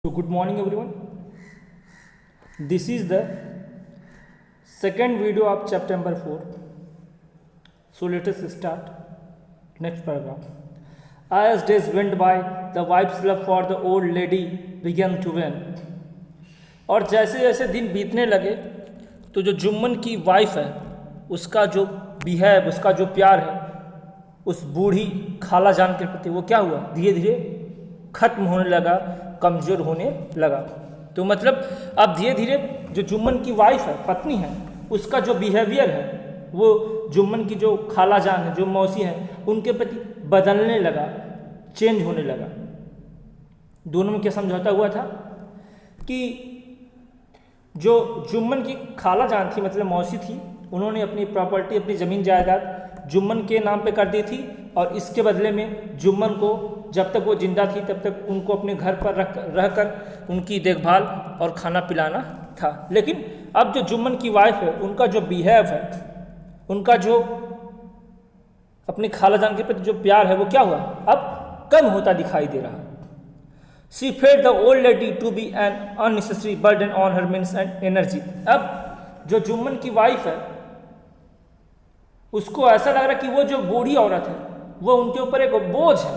So good morning everyone. This is the second video of chapter number 4. So let us start. Next paragraph. As days went by, the wife's love for the old lady began to wane. और जैसे जैसे दिन बीतने लगे तो जो जुम्मन की wife है उसका जो बिहेव, उसका जो प्यार है उस बूढ़ी खाला जान के प्रति वो क्या हुआ, धीरे धीरे खत्म होने लगा, कमज़ोर होने लगा। तो मतलब अब धीरे धीरे जो जुम्मन की वाइफ है, पत्नी है, उसका जो बिहेवियर है वो जुम्मन की जो खाला जान है, जो मौसी है, उनके प्रति बदलने लगा, चेंज होने लगा। दोनों में क्या समझौता हुआ था कि जो जुम्मन की खाला जान थी, मतलब मौसी थी, उन्होंने अपनी प्रॉपर्टी, अपनी ज़मीन जायदाद जुम्मन के नाम पे कर दी थी और इसके बदले में जुम्मन को जब तक वो जिंदा थी तब तक उनको अपने घर पर रहकर उनकी देखभाल और खाना पिलाना था। लेकिन अब जो जुम्मन की वाइफ है, उनका जो बिहेव है, उनका जो अपनी खाला जान के प्रति जो प्यार है वो क्या हुआ, अब कम होता दिखाई दे रहा। She felt the old lady to be an unnecessary burden on her means and energy. अब जो जुम्मन की वाइफ है उसको ऐसा लग रहा कि वो जो बूढ़ी औरत है वो उनके ऊपर एक बोझ है,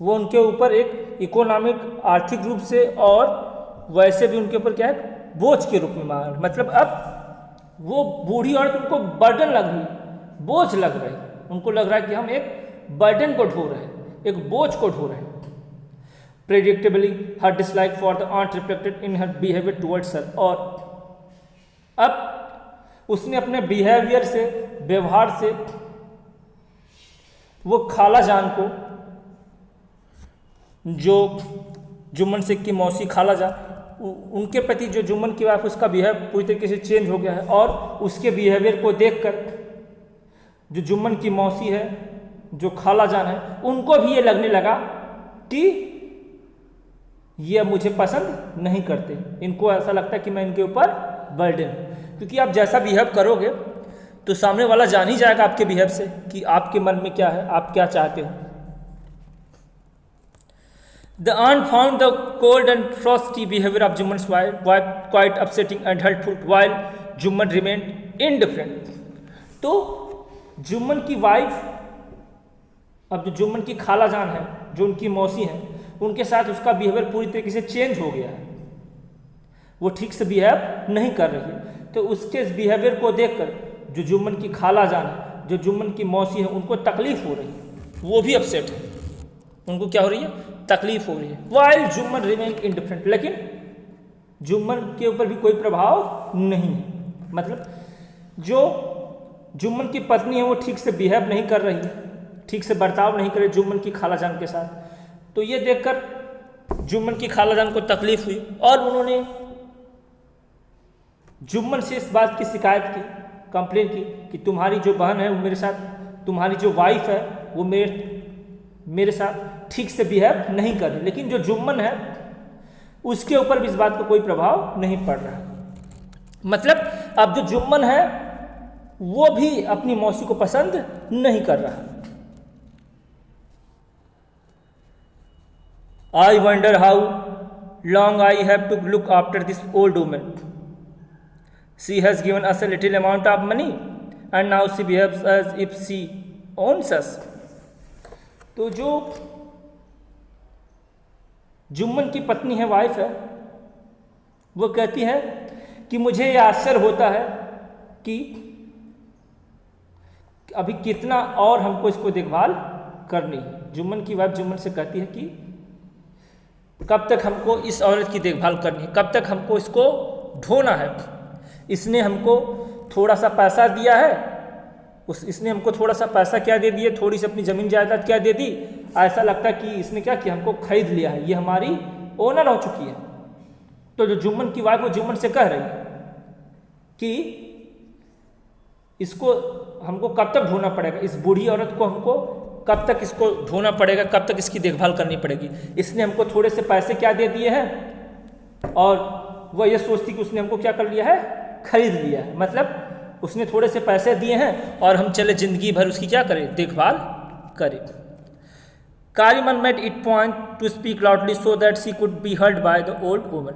वो उनके ऊपर एक इकोनॉमिक, आर्थिक रूप से और वैसे भी उनके ऊपर क्या है, बोझ के रूप में मान। मतलब अब वो बूढ़ी औरत उनको बर्डन लग रही, बोझ लग रही, उनको लग रहा है कि हम एक बर्डन को ढो रहे हैं, एक बोझ को ढो रहे हैं। Predictably, her dislike for the aunt reflected in her behavior towards her. और अब उसने अपने बिहेवियर से, व्यवहार से वो खाला जान को, जो जुम्मन से की मौसी खाला जान, उनके प्रति जो जुम्मन की वाइफ, उसका बिहेव पूरी तरीके से चेंज हो गया है। और उसके बिहेवियर को देखकर जो जुम्मन की मौसी है, जो खाला जान है, उनको भी ये लगने लगा कि ये मुझे पसंद नहीं करते, इनको ऐसा लगता है कि मैं इनके ऊपर बर्डन। क्योंकि आप जैसा बिहेव करोगे तो सामने वाला जान ही जाएगा आपके बिहेव से कि आपके मन में क्या है, आप क्या चाहते हो। The aunt found the cold and frosty behavior of Jumman's wife quite upsetting and hurtful, while Jumman remained indifferent. तो जुम्मन की वाइफ, अब जो जुम्मन की खाला जान है, जो उनकी मौसी है, उनके साथ उसका बिहेवियर पूरी तरीके से चेंज हो गया है, वो ठीक से बिहेव नहीं कर रही है। तो उसके इस बिहेवियर को देखकर जो जुम्मन की खाला जान है, जो जुम्मन की मौसी है, उनको तकलीफ हो रही है, वो भी अपसेट है, उनको क्या हो रही है, तकलीफ हो रही है। वाइल जुम्मन रिमेन इंडिफरेंट, लेकिन जुम्मन के ऊपर भी कोई प्रभाव नहीं है। मतलब जो जुम्मन की पत्नी है वो ठीक से बिहेव नहीं कर रही है, ठीक से बर्ताव नहीं कर रही जुम्मन की खाला जान के साथ। तो ये देखकर जुम्मन की खाला जान को तकलीफ हुई और उन्होंने जुम्मन से इस बात की शिकायत की, कंप्लेन की कि तुम्हारी जो बहन है वो मेरे साथ, तुम्हारी जो वाइफ है वो मेरे साथ ठीक से बिहेव नहीं कर रही। लेकिन जो जुम्मन है उसके ऊपर भी इस बात का कोई प्रभाव नहीं पड़ रहा। मतलब अब जो जुम्मन है वो भी अपनी मौसी को पसंद नहीं कर रहा। I wonder how long I have to look after this old woman. She has given us a little amount of money and now she behaves as if she owns us. तो जो जुम्मन की पत्नी है, वाइफ है, वो कहती है कि मुझे ये आश्चर्य होता है कि अभी कितना और हमको इसको देखभाल करनी है। जुम्मन की वाइफ जुम्मन से कहती है कि कब तक हमको इस औरत की देखभाल करनी है, कब तक हमको इसको ढोना है। इसने हमको थोड़ा सा पैसा दिया है, इसने हमको थोड़ा सा पैसा क्या दे दिया, थोड़ी सी अपनी ज़मीन जायदाद क्या दे दी। ऐसा लगता है कि इसने क्या किया, हमको खरीद लिया है, ये हमारी ओनर हो चुकी है। तो जो जुम्मन की वाइफ वो जुम्मन से कह रही है कि इसको हमको कब तक ढोना पड़ेगा, इस बूढ़ी औरत को हमको कब तक इसको ढोना पड़ेगा, कब तक इसकी देखभाल करनी पड़ेगी। इसने हमको थोड़े से पैसे क्या दे दिए हैं और वह ये सोचती कि उसने हमको क्या कर लिया है, खरीद लिया है। मतलब उसने थोड़े से पैसे दिए हैं और हम चले ज़िंदगी भर उसकी क्या करें, देखभाल करें। Kariman made it point to speak loudly so that she could be heard by the old woman.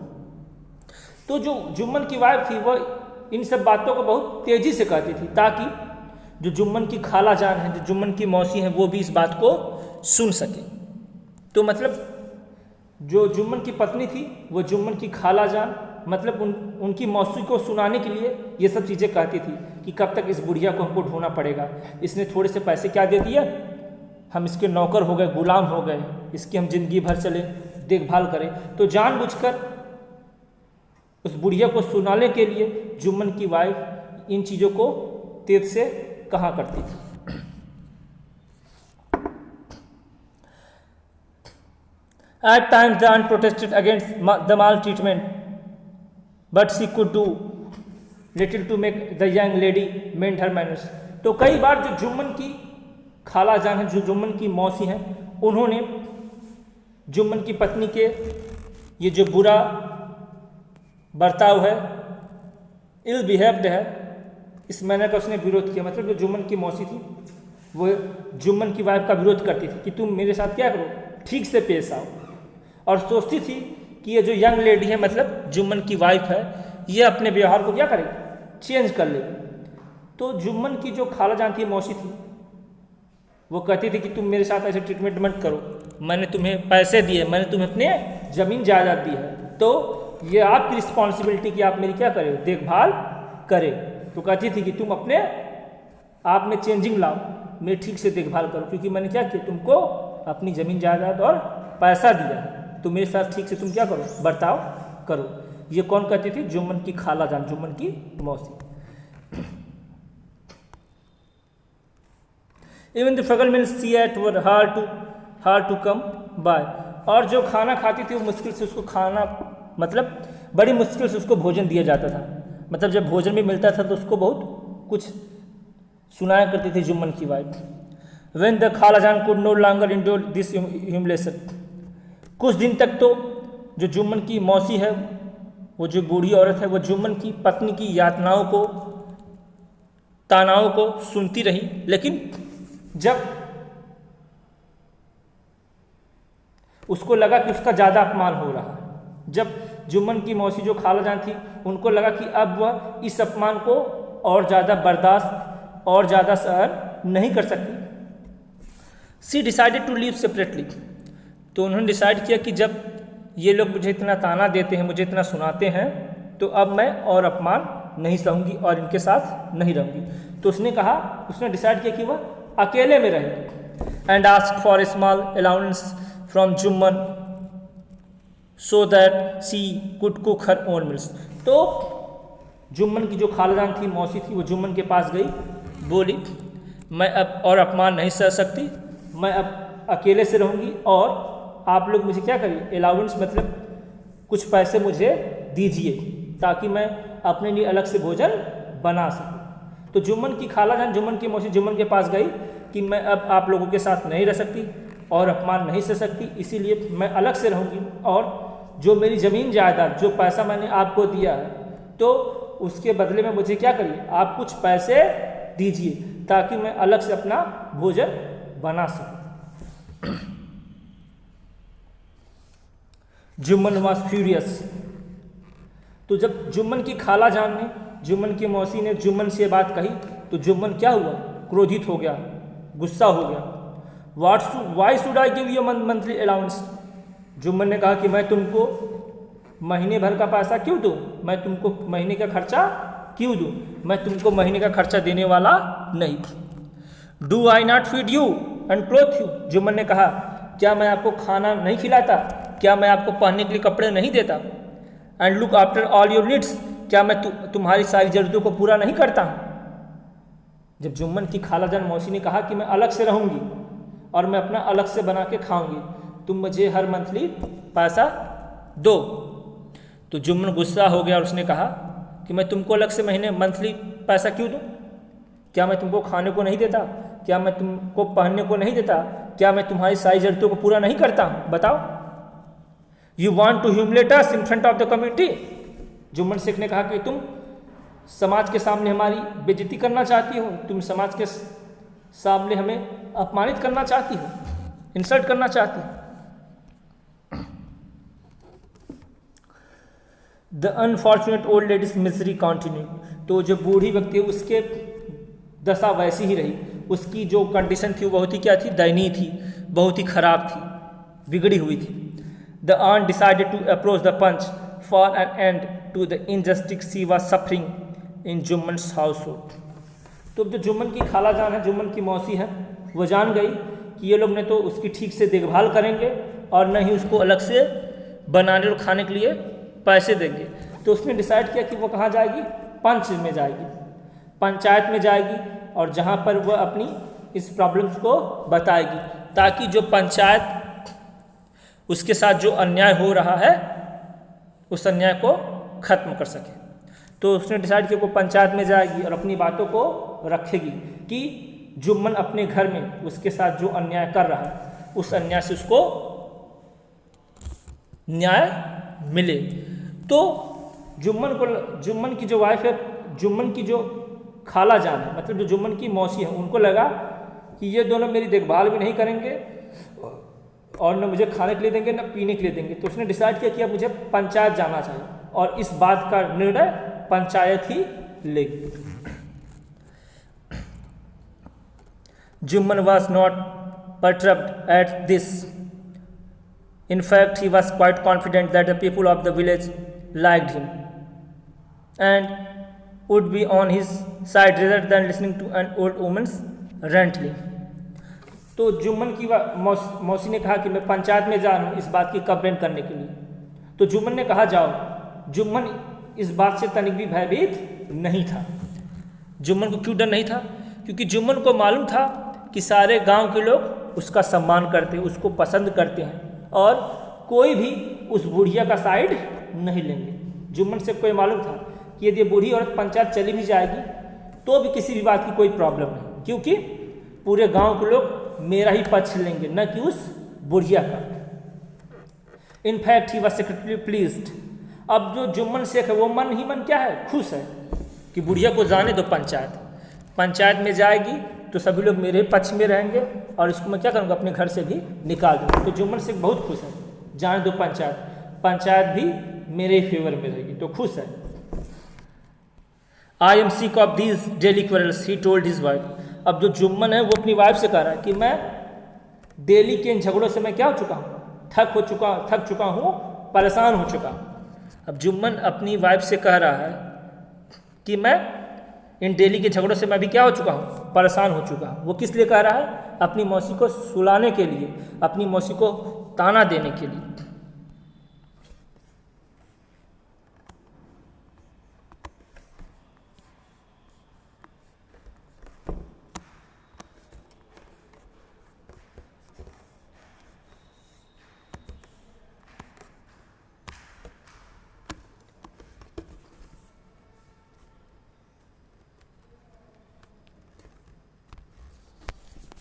तो जो जुम्मन की वाइफ थी वह इन सब बातों को बहुत तेजी से कहती थी ताकि जो जुम्मन की खाला जान है, जो जुम्मन की मौसी है, वो भी इस बात को सुन सके। तो मतलब जो जुम्मन की पत्नी थी वो जुम्मन की खाला जान मतलब उनकी मौसी को सुनाने के लिए ये सब चीज़ें कहती थी कि कब तक इस बुढ़िया को हमको ढूंढना पड़ेगा, इसने थोड़े से पैसे क्या दे दिए, हम इसके नौकर हो गए, गुलाम हो गए, इसकी हम जिंदगी भर चले देखभाल करें। तो जानबूझकर उस बुढ़िया को सुनाने के लिए जुम्मन की वाइफ इन चीज़ों को तेज से कहा करती थी। At times the aunt protested against the maltreatment, but she could do little to make the young lady mend her manners. तो कई बार जो जुम्मन की खाला जान है, जो जुम्मन की मौसी हैं, उन्होंने जुम्मन की पत्नी के ये जो बुरा बर्ताव है, इल बिहेव्ड है, इस मैनर का उसने विरोध किया। मतलब जो जुम्मन की मौसी थी वो जुम्मन की वाइफ का विरोध करती थी कि तुम मेरे साथ क्या करो, ठीक से पेश आओ, और सोचती थी कि ये जो यंग लेडी है मतलब जुम्मन की वाइफ है, ये अपने व्यवहार को क्या करेगी, चेंज कर लेगी। तो जुम्मन की जो खाला जान थी, मौसी थी, वो कहती थी कि तुम मेरे साथ ऐसे ट्रीटमेंट मत करो, मैंने तुम्हें पैसे दिए, मैंने तुम्हें अपने ज़मीन जायदाद दी है, तो ये आपकी रिस्पॉन्सिबिलिटी कि आप मेरी क्या करें, देखभाल करें। तो कहती थी कि तुम अपने आप में चेंजिंग लाओ, मेरी ठीक से देखभाल करो, क्योंकि मैंने क्या किया, तुमको अपनी ज़मीन जायदाद और पैसा दिया, तो मेरे साथ ठीक से तुम क्या करो, बर्ताव करो। ये कौन कहती थी, जुम्मन की खाला जान, जुम्मन की मौसी। Even the frugal means she ate were hard to come by, और जो खाना खाती थी वो मुश्किल से उसको खाना मतलब बड़ी मुश्किल से उसको भोजन दिया जाता था। मतलब जब भोजन भी मिलता था तो उसको बहुत कुछ सुनाया करती थी जुम्मन की wife. When the Khalajan could no longer endure this humiliation, कुछ दिन तक तो जो जुम्मन की मौसी है, वो जो बूढ़ी औरत है, वो जुम्मन की पत्नी की यातनाओं को, तानाओं को सुनती रही। लेकिन जब उसको लगा कि उसका ज़्यादा अपमान हो रहा है, जब जुम्मन की मौसी जो खालाजान थी उनको लगा कि अब वह इस अपमान को और ज़्यादा बर्दाश्त और ज़्यादा सहन नहीं कर सकती, सी डिसाइडेड टू लीव सेपरेटली। तो उन्होंने डिसाइड किया कि जब ये लोग मुझे इतना ताना देते हैं, मुझे इतना सुनाते हैं, तो अब मैं और अपमान नहीं सहूँगी और इनके साथ नहीं रहूँगी। तो उसने डिसाइड किया कि वह अकेले में रहेगी। And asked for a small allowance from Jumman so that she could cook her own meals. तो जुम्मन की जो खालाजान थी, मौसी थी, वो जुम्मन के पास गई, बोली मैं अब और अपमान नहीं सह सकती, मैं अब अकेले से रहूँगी और आप लोग मुझे क्या करिए, अलाउंस मतलब कुछ पैसे मुझे दीजिए ताकि मैं अपने लिए अलग से भोजन बना सकूं। तो जुम्मन की खालाजान, जुम्मन की मौसी जुम्मन के पास गई कि मैं अब आप लोगों के साथ नहीं रह सकती और अपमान नहीं सह सकती, इसीलिए मैं अलग से रहूँगी और जो मेरी ज़मीन जायदाद, जो पैसा मैंने आपको दिया है, तो उसके बदले में मुझे क्या करिए, आप कुछ पैसे दीजिए ताकि मैं अलग से अपना भोजन बना सकूं। Jumman was furious. तो जब जुम्मन की खालाजान ने, जुम्मन की मौसी ने जुम्मन से बात कही तो जुम्मन क्या हुआ, क्रोधित हो गया, गुस्सा हो गया। Why should I give you monthly allowance. Jumman ने कहा कि मैं तुमको महीने भर का पैसा क्यों दूँ, मैं तुमको महीने का खर्चा क्यों दूँ, मैं तुमको महीने का खर्चा देने वाला नहीं। Do I not feed you and cloth you. Jumman ने कहा क्या मैं आपको खाना नहीं खिलाता, क्या मैं आपको पहनने के लिए कपड़े नहीं देता, and look after all your needs, क्या मैं तुम्हारी सारी ज़रूरतों को पूरा नहीं करता हूँ। जब जुम्मन की खालाजान मौसी ने कहा कि मैं अलग से रहूँगी और मैं अपना अलग से बना के खाऊंगी, तुम मुझे हर मंथली पैसा दो, तो जुम्मन गुस्सा हो गया और उसने कहा कि मैं तुमको अलग से महीने मंथली पैसा क्यों दूँ, क्या मैं तुमको खाने को नहीं देता, क्या मैं तुमको पहनने को नहीं देता, क्या मैं तुम्हारी सारी ज़रूरतों को पूरा नहीं करता हूँ, बताओ। You want to humiliate us in front of the community. Jumman Sheikh ने कहा कि तुम समाज के सामने हमारी बेइज्जती करना चाहती हो, तुम समाज के सामने हमें अपमानित करना चाहती हो। इंसल्ट करना चाहती। The unfortunate old ladies misery continue. तो जो बूढ़ी व्यक्ति है उसके दशा वैसी ही रही, उसकी जो कंडीशन थी वो बहुत ही क्या थी, दयनीय थी, बहुत ही खराब थी, बिगड़ी हुई थी। The aunt decided to approach the punch for an end to the injustice she was suffering in Jumman household। तो जो जुम्मन की खाला जान है, जुम्मन की मौसी है, वो जान गई कि ये लोग ने तो उसकी ठीक से देखभाल करेंगे और न ही उसको अलग से बनाने और खाने के लिए पैसे देंगे। तो उसने डिसाइड किया कि वो कहाँ जाएगी, पंच में जाएगी, पंचायत में जाएगी और जहाँ पर वह अपनी इस प्रॉब्लम्स को बताएगी, ताकि जो पंचायत उसके साथ जो अन्याय हो रहा है उस अन्याय को खत्म कर सके। तो उसने डिसाइड किया वो पंचायत में जाएगी और अपनी बातों को रखेगी कि जुम्मन अपने घर में उसके साथ जो अन्याय कर रहा है उस अन्याय से उसको न्याय मिले। तो जुम्मन की जो वाइफ है, जुम्मन की जो खाला जान है, मतलब जो जुम्मन की मौसी है, उनको लगा कि ये दोनों मेरी देखभाल भी नहीं करेंगे और न मुझे खाने के लिए देंगे न पीने के लिए देंगे। तो उसने डिसाइड किया कि अब मुझे पंचायत जाना चाहिए और इस बात का निर्णय पंचायत ही लेगी। Jumman was not perturbed at this. In fact, he was quite confident that the people of the village liked him and would be on his side rather than listening to an old woman's rantling. तो जुम्मन की मौसी ने कहा कि मैं पंचायत में जा रहा हूँ इस बात की कंप्लेंट करने के लिए। तो जुम्मन ने कहा जाओ। जुम्मन इस बात से तनिक भी भयभीत नहीं था। जुम्मन को क्यों डर नहीं था? क्योंकि जुम्मन को मालूम था कि सारे गांव के लोग उसका सम्मान करते हैं, उसको पसंद करते हैं और कोई भी उस बुढ़िया का साइड नहीं लेंगे। जुम्मन से कोई मालूम था कि यदि बूढ़ी औरत पंचायत चली भी जाएगी तो भी किसी भी बात की कोई प्रॉब्लम नहीं, क्योंकि पूरे गांव के लोग मेरा ही पक्ष लेंगे, न कि उस बुढ़िया का। In fact he was secretly pleased. अब जो जुम्मन शेख है वो मन ही मन क्या है, खुश है कि बुढ़िया को जाने दो पंचायत में जाएगी तो सभी लोग मेरे पक्ष में रहेंगे और इसको मैं क्या करूँगा, अपने घर से भी निकाल दूँगा। तो जुम्मन शेख बहुत खुश है, जाने दो पंचायत भी मेरे ही फेवर में रहेगी, तो खुश है। I am sick of these daily quarrels he told his wife. अब जो जुम्मन है वो अपनी वाइफ से कह रहा है कि मैं डेली के इन झगड़ों से मैं क्या हो चुका हूँ, थक चुका हूँ, परेशान हो चुका हूँ। अब जुम्मन अपनी वाइफ से कह रहा है कि मैं इन डेली के झगड़ों से मैं भी क्या हो चुका हूँ, परेशान हो चुका हूँ। वो किस लिए कह रहा है? अपनी मौसी को सुलाने के लिए, अपनी मौसी को ताना देने के लिए।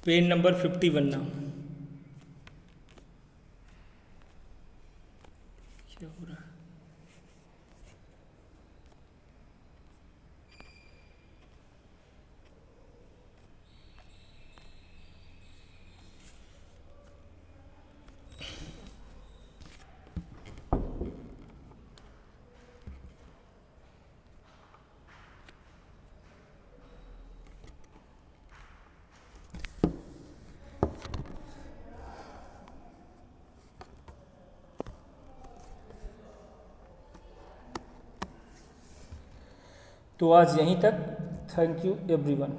Page number 51 now. क्या हो रहा है? तो आज यहीं तक। Thank you everyone.